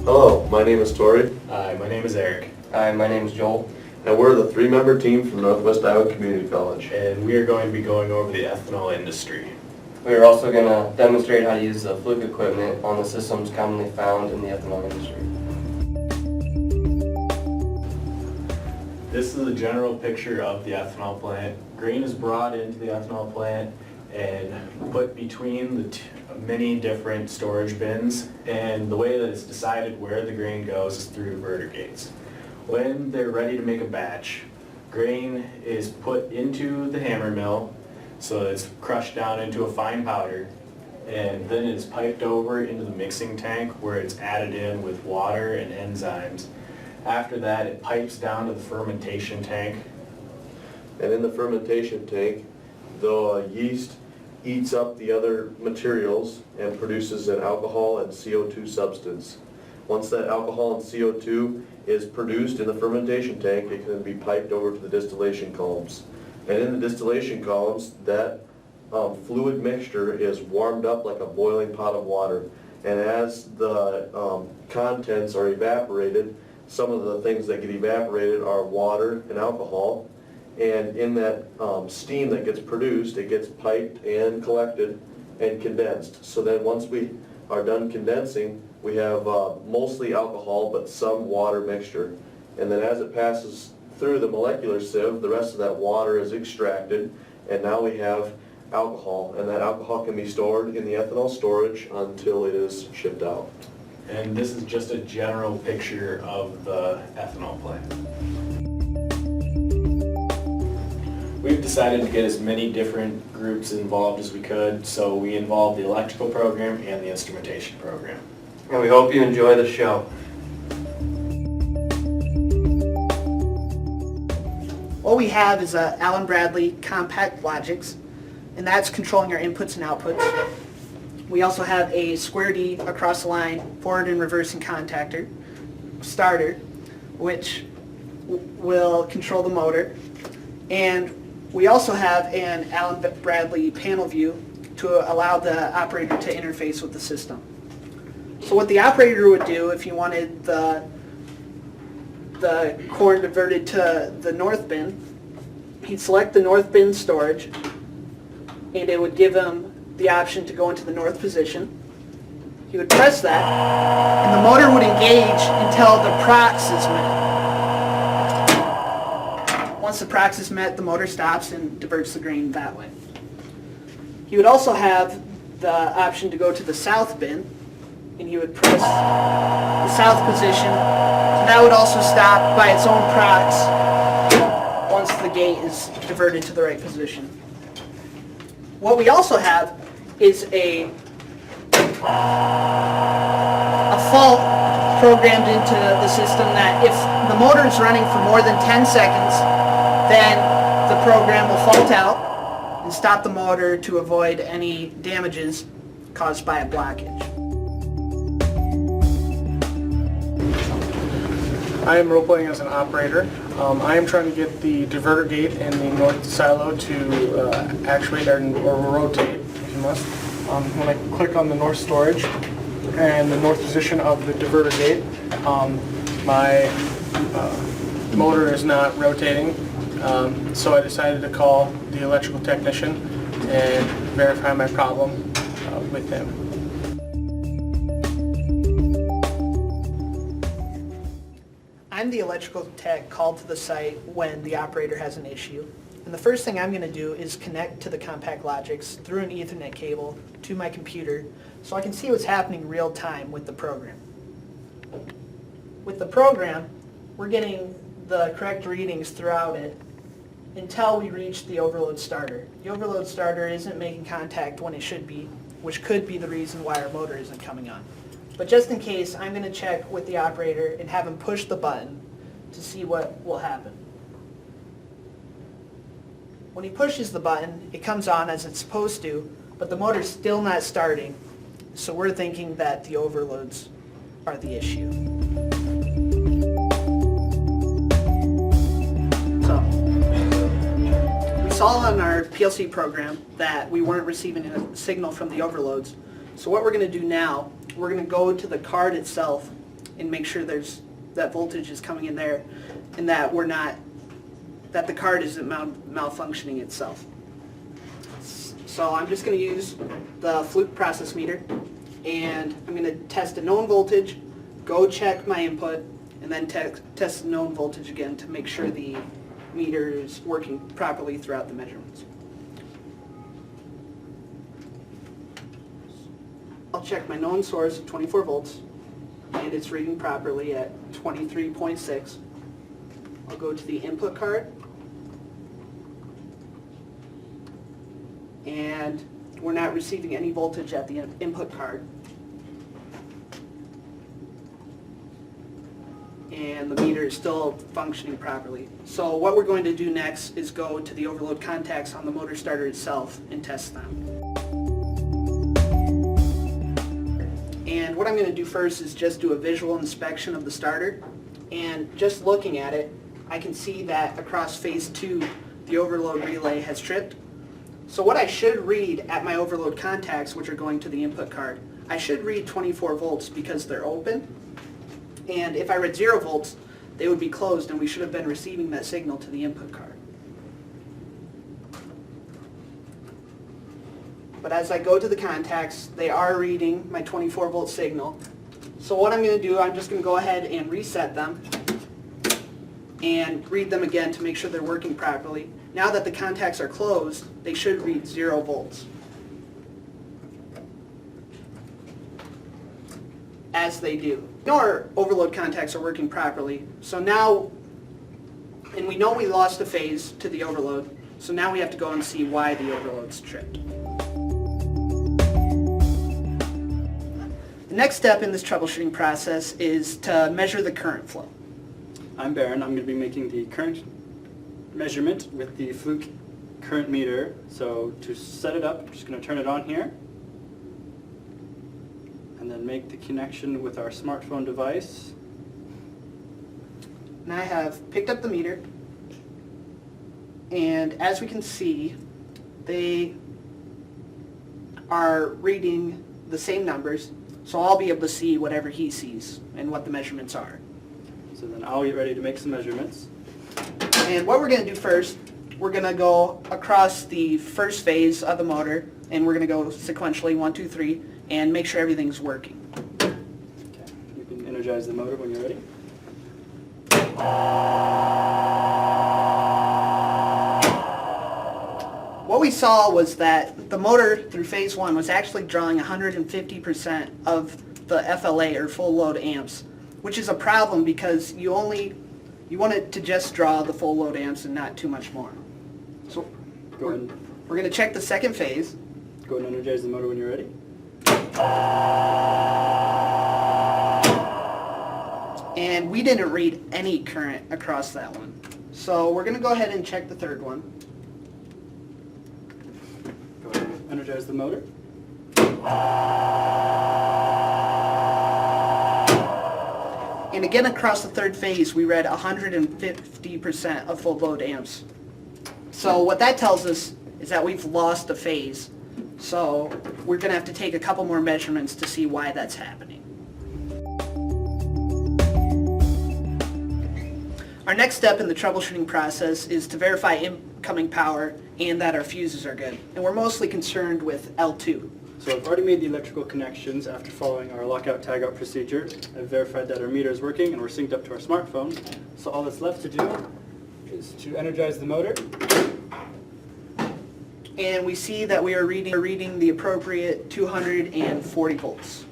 Hello, my name is Tori, Hi, my name is Eric, Hi, my name is Joel. and we're the three-member team from Northwest Iowa Community College. and we are going to be going over the ethanol industry. We are also going to demonstrate how to use the Fluke equipment on the systems commonly found in the ethanol industry. This is a general picture of the ethanol plant. Grain is brought into the ethanol plant and put between the many different storage bins, and the way that it's decided where the grain goes is through diverter gates. When they're ready to make a batch, grain is put into the hammer mill so that it's crushed down into a fine powder, and then it's piped over into the mixing tank where it's added in with water and enzymes. After that, it pipes down to the fermentation tank. And in the fermentation tank, the yeast eats up the other materials and produces an alcohol and CO2 substance. Once that alcohol and CO2 is produced in the fermentation tank, it can be piped over to the distillation columns. And in the distillation columns, that fluid mixture is warmed up like a boiling pot of water. And as the contents are evaporated, some of the things that get evaporated are water and alcohol. And in that steam that gets produced, it gets piped and collected and condensed. So then once we are done condensing, we have mostly alcohol but some water mixture. And then as it passes through the molecular sieve, the rest of that water is extracted, and now we have alcohol. And that alcohol can be stored in the ethanol storage until it is shipped out. And this is just a general picture of the ethanol plant. We've decided to get as many different groups involved as we could, so we involved the electrical program and the instrumentation program. And we hope you enjoy the show. What we have is a Allen Bradley compact Logix, and that's controlling our inputs and outputs. We also have a square D across the line forward and reversing contactor starter, which will control the motor. And we also have an Allen Bradley panel view to allow the operator to interface with the system. So what the operator would do if you wanted the corn diverted to the north bin, he'd select the north bin storage, and it would give him the option to go into the north position. He would press that, and the motor would engage until the prox is met. Once the prox is met, the motor stops and diverts the grain that way. He would also have the option to go to the south bin, and he would press the south position, and that would also stop by its own prox once the gate is diverted to the right position. What we also have is a fault programmed into the system that if the motor is running for more than 10 seconds, then the program will fault out and stop the motor to avoid any damages caused by a blockage. I am role-playing as an operator. I am trying to get the diverter gate in the north silo to actuate or rotate, if you must. When I click on the north storage and the north position of the diverter gate, my motor is not rotating, so I decided to call the electrical technician and verify my problem with him. I'm the electrical tech called to the site when the operator has an issue. And the first thing I'm going to do is connect to the compact Logix through an Ethernet cable to my computer so I can see what's happening real time with the program. With the program, we're getting the correct readings throughout it until we reach the overload starter. The overload starter isn't making contact when it should be, which could be the reason why our motor isn't coming on. But just in case, I'm going to check with the operator and have him push the button to see what will happen. When he pushes the button, it comes on as it's supposed to, but the motor's still not starting, so we're thinking that the overloads are the issue. So, we saw on our PLC program that we weren't receiving a signal from the overloads. So what we're going to do now, we're going to go to the card itself and make sure that voltage is coming in there and that that the card isn't malfunctioning itself. So I'm just going to use the Fluke process meter, and I'm going to test a known voltage, go check my input, and then test the known voltage again to make sure the meter is working properly throughout the measurements. I'll check my known source at 24 volts, and it's reading properly at 23.6. I'll go to the input card, and we're not receiving any voltage at the input card. And the meter is still functioning properly. So what we're going to do next is go to the overload contacts on the motor starter itself and test them. And what I'm going to do first is just do a visual inspection of the starter. And just looking at it, I can see that across phase 2, the overload relay has tripped. So what I should read at my overload contacts, which are going to the input card, I should read 24 volts because they're open. And if I read 0 volts, they would be closed, and we should have been receiving that signal to the input card. But as I go to the contacts, they are reading my 24 volt signal. So what I'm going to do, I'm just going to go ahead and reset them and read them again to make sure they're working properly. Now that the contacts are closed, they should read 0 volts. As they do. We know our overload contacts are working properly, so now, and we know we lost a phase to the overload, so now we have to go and see why the overload's tripped. The next step in this troubleshooting process is to measure the current flow. I'm Baron. I'm going to be making the current measurement with the Fluke current meter. So to set it up, I'm just going to turn it on here and then make the connection with our smartphone device. And I have picked up the meter, and as we can see, they are reading the same numbers, so I'll be able to see whatever he sees and what the measurements are. So then I'll get ready to make some measurements. And what we're going to do first, we're going to go across the first phase of the motor, and we're going to go sequentially 1, 2, 3, and make sure everything's working. Okay. You can energize the motor when you're ready. What we saw was that the motor through phase 1 was actually drawing 150% of the FLA, or full load amps, which is a problem because you want it to just draw the full load amps and not too much more. So Go ahead. we're going to check the second phase. Go ahead and energize the motor when you're ready. And we didn't read any current across that one. So we're going to go ahead and check the third one. Go ahead and energize the motor. And again, across the third phase, we read 150% of full load amps. So what that tells us is that we've lost a phase. So we're going to have to take a couple more measurements to see why that's happening. Our next step in the troubleshooting process is to verify incoming power and that our fuses are good. And we're mostly concerned with L2. So I've already made the electrical connections after following our lockout tagout procedure. I've verified that our meter is working and we're synced up to our smartphone. So all that's left to do is to energize the motor. And we see that we are reading the appropriate 240 volts.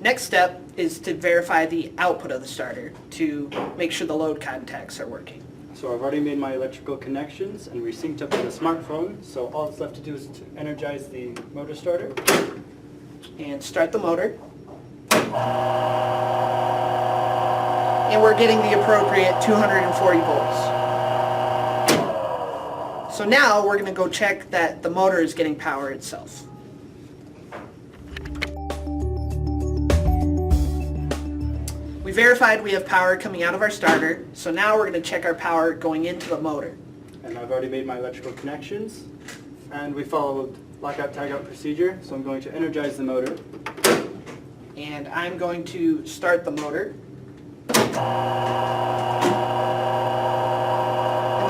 Next step is to verify the output of the starter to make sure the load contacts are working. So I've already made my electrical connections and we synced up to the smartphone. So all that's left to do is to energize the motor starter. And start the motor. And we're getting the appropriate 240 volts. So now we're going to go check that the motor is getting power itself. We verified we have power coming out of our starter, so now we're going to check our power going into the motor. And I've already made my electrical connections and we followed lockout tagout procedure. So I'm going to energize the motor. and I'm going to start the motor. And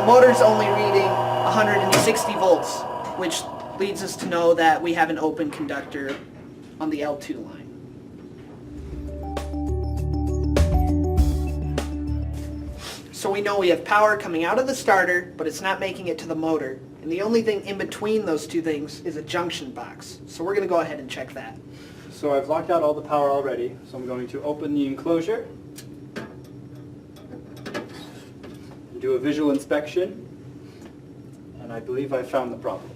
the motor's only reading 160 volts, which leads us to know that we have an open conductor on the L2 line. So we know we have power coming out of the starter, but it's not making it to the motor. And the only thing in between those two things is a junction box. So we're going to go ahead and check that. So I've locked out all the power already, so I'm going to open the enclosure, do a visual inspection, and I believe I found the problem.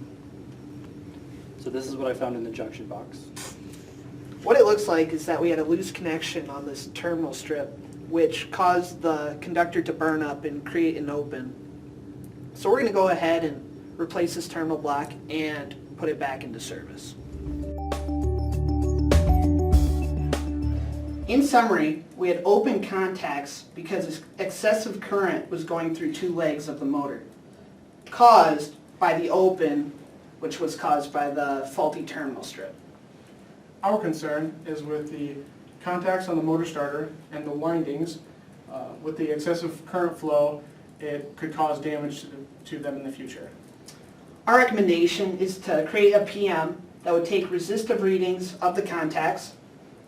So this is what I found in the junction box. What it looks like is that we had a loose connection on this terminal strip, which caused the conductor to burn up and create an open. So we're going to go ahead and replace this terminal block and put it back into service. In summary, we had open contacts because excessive current was going through two legs of the motor, caused by the open, which was caused by the faulty terminal strip. Our concern is with the contacts on the motor starter and the windings. With the excessive current flow, it could cause damage to them in the future. Our recommendation is to create a PM that would take resistive readings of the contacts,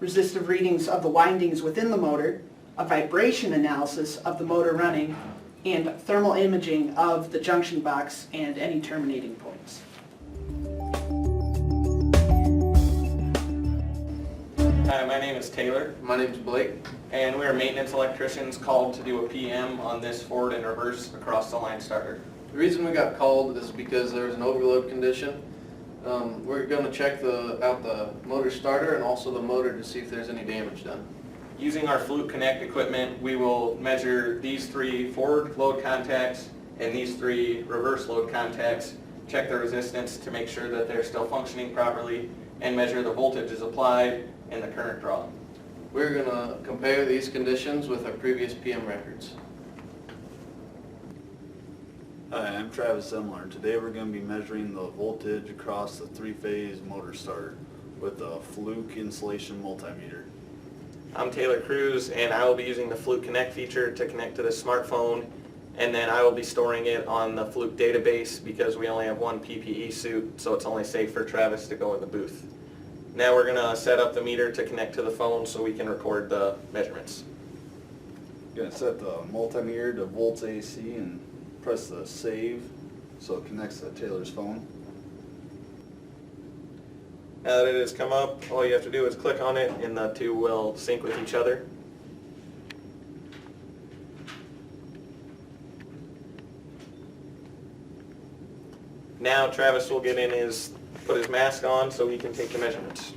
resistive readings of the windings within the motor, a vibration analysis of the motor running, and thermal imaging of the junction box and any terminating points. Hi, my name is Taylor. My name's Blake. And we are maintenance electricians called to do a PM on this forward and reverse across the line starter. The reason we got called is because there was an overload condition. We're going to check out the motor starter and also the motor to see if there's any damage done. Using our Fluke Connect equipment, we will measure these 3 forward load contacts and these 3 reverse load contacts, check the resistance to make sure that they're still functioning properly, and measure the voltages applied and the current draw. We're going to compare these conditions with our previous PM records. Hi, I'm Travis Semler. Today we're going to be measuring the voltage across the 3-phase motor starter with a Fluke insulation multimeter. I'm Taylor Cruz, and I will be using the Fluke Connect feature to connect to the smartphone, and then I will be storing it on the Fluke database because we only have one PPE suit, so it's only safe for Travis to go in the booth. Now we're going to set up the meter to connect to the phone so we can record the measurements. You're going to set the multimeter to volts AC and press the save so it connects to Taylor's phone. Now that it has come up, all you have to do is click on it and the two will sync with each other. Now Travis will get in put his mask on so he can take the measurements.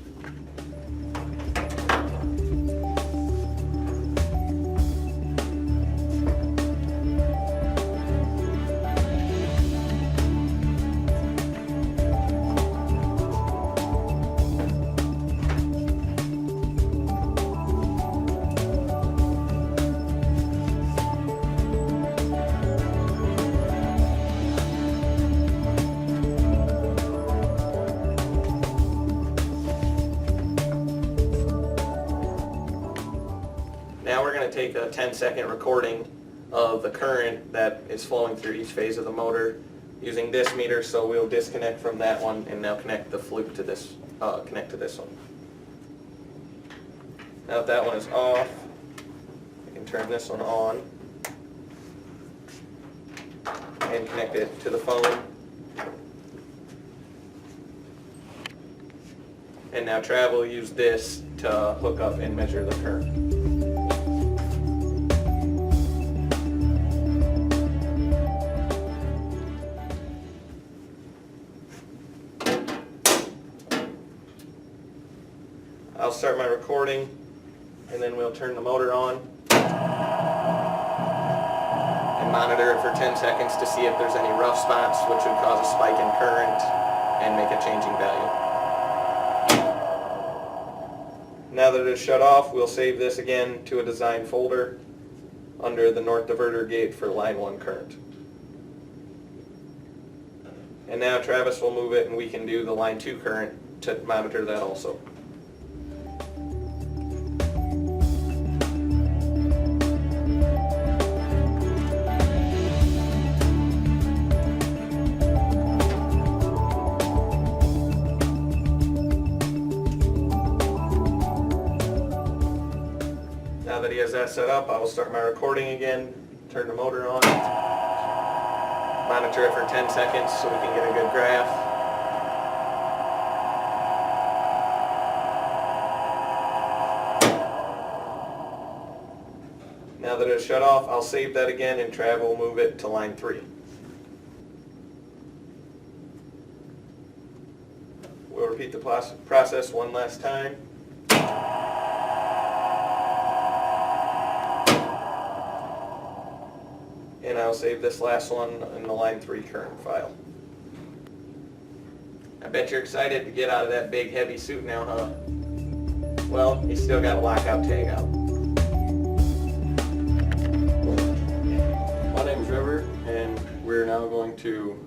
Now we're going to take a 10-second recording of the current that is flowing through each phase of the motor using this meter, so we'll disconnect from that one and now connect the Fluke to this, connect to this one. Now that that one is off, we can turn this one on and connect it to the phone. And now Trav will use this to hook up and measure the current. I'll start my recording and then we'll turn the motor on and monitor it for 10 seconds to see if there's any rough spots which would cause a spike in current and make a changing value. Now that it is shut off, we'll save this again to a design folder under the north diverter gate for line 1 current. And now Travis will move it and we can do the line 2 current to monitor that also. Now that he has that set up, I will start my recording again, turn the motor on, monitor it for 10 seconds so we can get a good graph. Now that it's shut off, I'll save that again and Trav will move it to line 3. We'll repeat the process one last time. And I'll save this last one in the line 3 current file. I bet you're excited to get out of that big heavy suit now, huh? Well, you still got a lockout tag out. My name's River, and we're now going to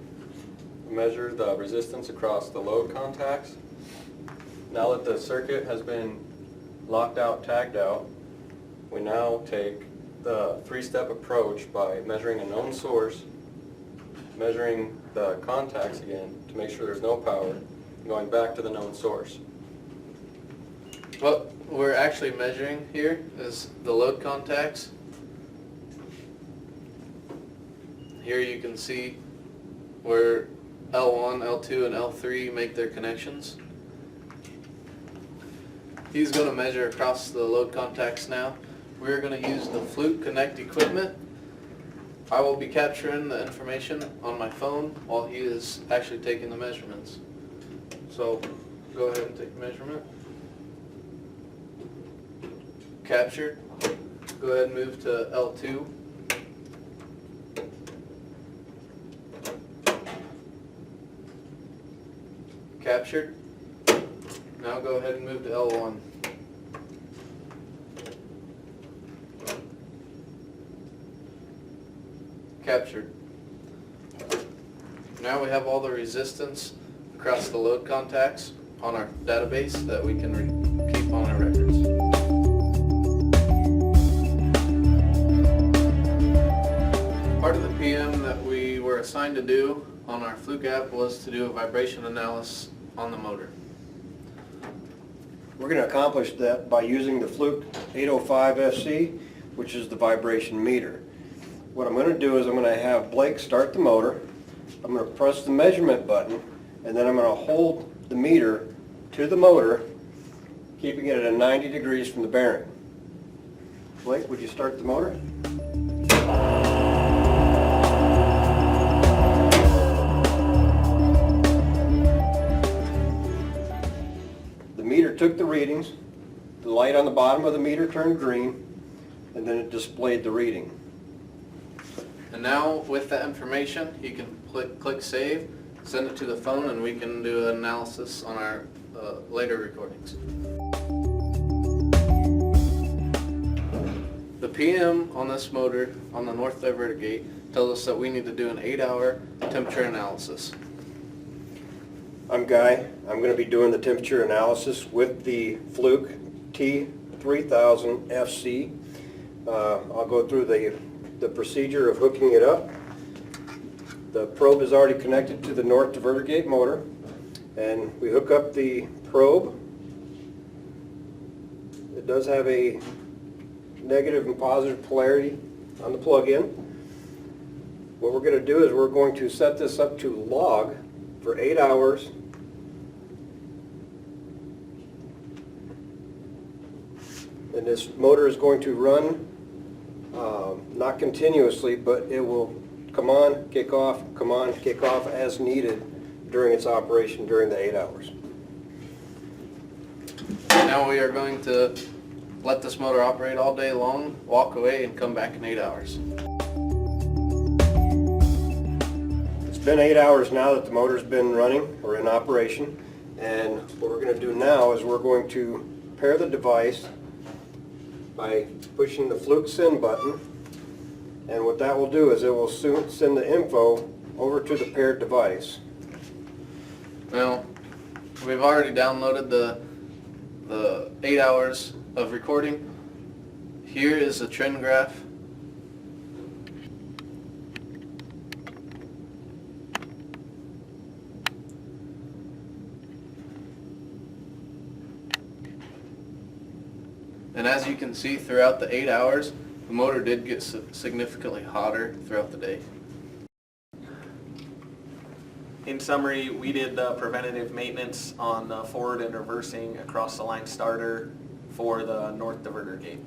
measure the resistance across the load contacts. Now that the circuit has been locked out, tagged out, we now take the 3-step approach by measuring a known source, measuring the contacts again to make sure there's no power, and going back to the known source. What we're actually measuring here is the load contacts. Here you can see where L1, L2, and L3 make their connections. He's going to measure across the load contacts now. We're going to use the Fluke Connect equipment. I will be capturing the information on my phone while he is actually taking the measurements. So go ahead and take the measurement. Captured. Go ahead and move to L2. Captured. Now go ahead and move to L1. Captured. Now we have all the resistance across the load contacts on our database that we can keep on our records. Part of the PM that we were assigned to do on our Fluke app was to do a vibration analysis on the motor. We're going to accomplish that by using the Fluke 805 SC, which is the vibration meter. What I'm going to do is I'm going to have Blake start the motor, I'm going to press the measurement button, and then I'm going to hold the meter to the motor, keeping it at 90 degrees from the bearing. Blake, would you start the motor? The meter took the readings, the light on the bottom of the meter turned green, and then it displayed the reading. And now with that information, you can click save, send it to the phone, and we can do an analysis on our later recordings. The PM on this motor on the north diverter gate tells us that we need to do an 8-hour temperature analysis. I'm Guy. I'm going to be doing the temperature analysis with the Fluke T3000 FC. I'll go through the procedure of hooking it up. The probe is already connected to the north diverter gate motor, and we hook up the probe. It does have a negative and positive polarity on the plug-in. What we're going to do is we're going to set this up to log for 8 hours. And this motor is going to run not continuously, but it will come on, kick off as needed during its operation during the 8 hours. Now we are going to let this motor operate all day long, walk away, and come back in 8 hours. It's been 8 hours now that the motor's been running or in operation, and what we're going to do now is we're going to pair the device by pushing the Fluke send button, and what that will do is it will soon send the info over to the paired device. Now, we've already downloaded the 8 hours of recording. Here is a trend graph. And as you can see, throughout the 8 hours, the motor did get significantly hotter throughout the day. In summary, we did the preventative maintenance on the forward and reversing across the line starter for the north diverter gate.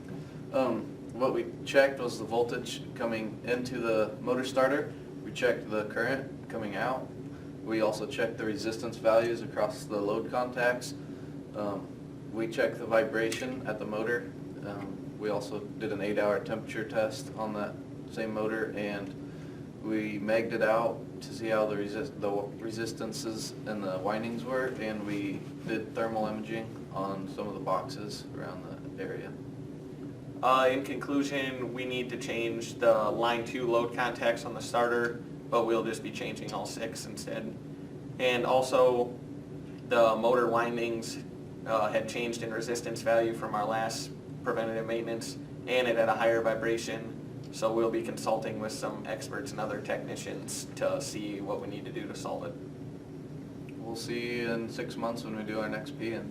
What we checked was the voltage coming into the motor starter. We checked the current coming out. We also checked the resistance values across the load contacts. We checked the vibration at the motor. We also did an 8-hour temperature test on that same motor, and we megged it out to see how the resistances and the windings were, and we did thermal imaging on some of the boxes around the area. In conclusion, we need to change the line 2 load contacts on the starter, but we'll just be changing all 6 instead. And also, the motor windings had changed in resistance value from our last preventative maintenance, and it had a higher vibration, so we'll be consulting with some experts and other technicians to see what we need to do to solve it. We'll see you in 6 months when we do our next P-in.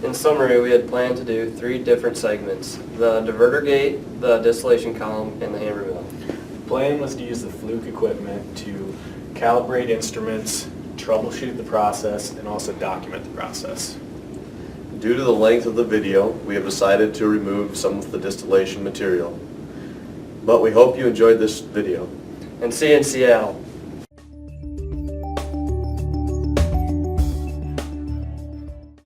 In summary, we had planned to do 3 different segments: the diverter gate, the distillation column, and the hammer mill. The plan was to use the Fluke equipment to calibrate instruments, troubleshoot the process, and also document the process. Due to the length of the video, we have decided to remove some of the distillation material. But we hope you enjoyed this video. And see you in Seattle.